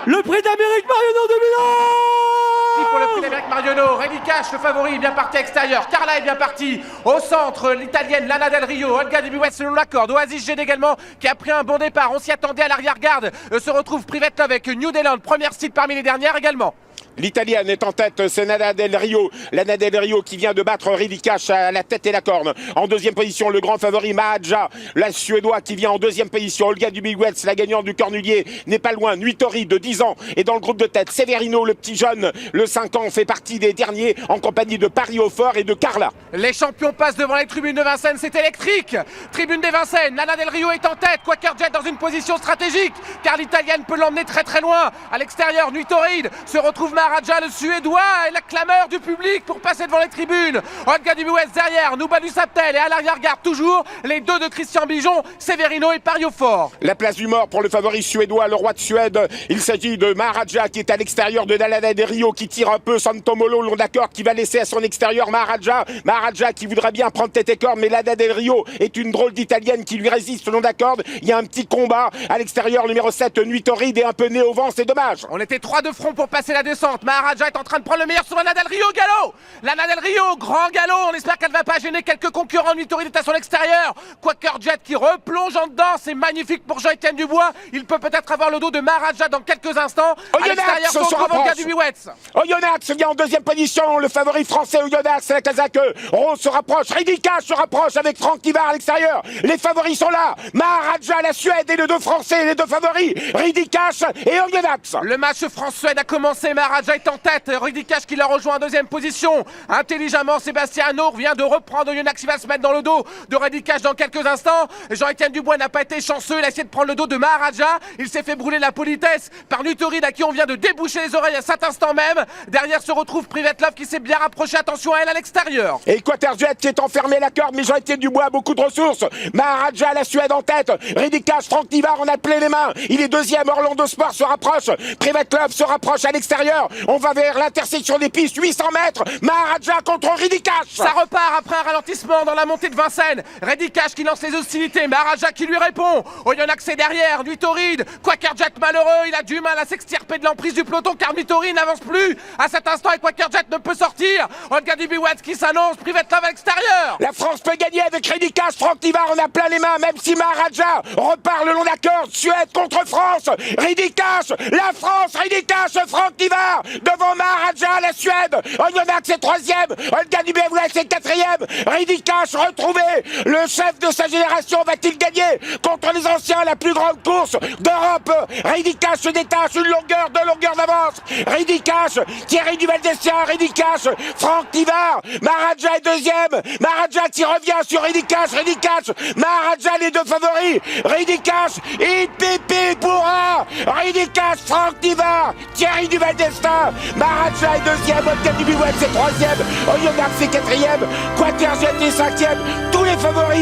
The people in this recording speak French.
Le prix d'Amérique Marionneau 2000. Pour le prix d'Amérique Marionneau, Reddy Cash, le favori, est bien parti à l'extérieur. Carla est bien partie. Au centre, l'italienne Lana Del Rio. Olga Dubuet selon la corde. Oasis GD également qui a pris un bon départ. On s'y attendait à l'arrière-garde. Se retrouve Private Love avec New Zealand, première site parmi les dernières également. L'italienne est en tête, c'est Lana Del Rio. Lana Del Rio qui vient de battre Reddy Cash à la tête et la corne. En deuxième position, le grand favori Mahaja, la Suédois qui vient en deuxième position. Olga Dubuet, la gagnante du Cornulier, n'est pas loin. Nuitori de 10 ans est dans le groupe de tête. Severino, le petit jeune, le 5 ans, fait partie des derniers en compagnie de Paris Hautfort et de Carla. Les champions passent devant les tribunes de Vincennes, c'est électrique. Tribune des Vincennes, Lana Del Rio est en tête. Quaker Jet dans une position stratégique car l'italienne peut l'emmener très très loin. À l'extérieur, Nuitori se retrouve Maharaja, le Suédois, et la clameur du public pour passer devant les tribunes. Olga Dubuet derrière, Nouba du Saptel, et à l'arrière-garde toujours les deux de Christian Bijon, Severino et Pario Fort. La place du mort pour le favori suédois, le roi de Suède. Il s'agit de Maharaja qui est à l'extérieur de Lana Del Rio, qui tire un peu Santomolo, long d'accord, qui va laisser à son extérieur Maharaja. Maharaja qui voudrait bien prendre tête et corde, mais Lana Del Rio est une drôle d'italienne qui lui résiste long d'accord. Il y a un petit combat à l'extérieur, numéro 7, Nuitori est un peu né au vent, c'est dommage. On était 3 de front pour passer la descente. Maharaja est en train de prendre le meilleur sur Lana Del Rio, galop. Lana Del Rio, grand galop. On espère qu'elle ne va pas gêner quelques concurrents. Nuitori est à son extérieur. Quaker Jet qui replonge en dedans. C'est magnifique pour Jean-Étienne Dubois. Il peut peut-être avoir le dos de Maharaja dans quelques instants. À l'extérieur, son Olga Dubuet. Oyonnax vient en deuxième position. Le favori français Oyonnax, la Kazakh. Rose se rapproche. Reddy Cash se rapproche avec Franck Tivard à l'extérieur. Les favoris sont là. Maharaja, la Suède et les deux Français, les deux favoris. Reddy Cash et Oyonnax. Le match France-Suède a commencé. Maharaja est en tête. Reddy Cash qui l'a rejoint en deuxième position. Intelligemment, Sébastien Anour vient de reprendre Oyonnax. Il va se mettre dans le dos de Reddy Cash dans quelques instants. Jean-Étienne Dubois n'a pas été chanceux. Il a essayé de prendre le dos de Maharaja. Il s'est fait brûler la politesse par Nuitori à qui on vient de déboucher les oreilles à cet instant même. Derrière se retrouve Private Love qui s'est bien rapproché. Attention à elle à l'extérieur. Et Quaker Jet qui est enfermé la corde, mais Jean-Étienne Dubois a beaucoup de ressources. Maharaja, la Suède en tête. Reddy Cash, Franck Tivard en a plein les mains. Il est deuxième. Orlando Sport se rapproche. Private Love se rapproche à l'extérieur. On va vers l'intersection des pistes. 800 mètres. Maharaja contre Reddy Cash. Ça repart après un ralentissement dans la montée de Vincennes. Reddy Cash qui lance les hostilités. Maharaja qui lui répond. Oyonnax est derrière. Nuitori. Quaker Jet malheureux. Il a du mal à s'extirper de l'emprise du peloton car Nuitori n'avance plus. À cet instant, et Quaker Jet ne peut sortir. Olga Dubuet qui s'annonce. Private Love à l'extérieur. La France peut gagner avec Reddy Cash. Franck Tivard en a plein les mains, même si Maharaja repart le long de la corde. Suède contre France. Reddy Cash. La France. Reddy Cash. Franck Tivard devant Maharaja, la Suède. Oyonnax est troisième. Olga Dubuet est quatrième. Reddy Cash retrouvé. Le chef de sa génération va-t-il gagner contre les anciens la plus grande course d'Europe? Reddy Cash se détache une longueur d'avance. Reddy Cash, Thierry Duval-Destien, Reddy Cash, Franck Tivard. Maharaja est deuxième. Maharaja qui revient sur Reddy Cash. Reddy Cash, Maharaja les deux favoris. Reddy Cash, pipi pour un. Reddy Cash, Franck Tivard, Thierry Duval-Destien. Maharaja est deuxième. Olga Dubuet c'est troisième. Oyonnax c'est quatrième. Quaker Jet est cinquième. Tous les favoris.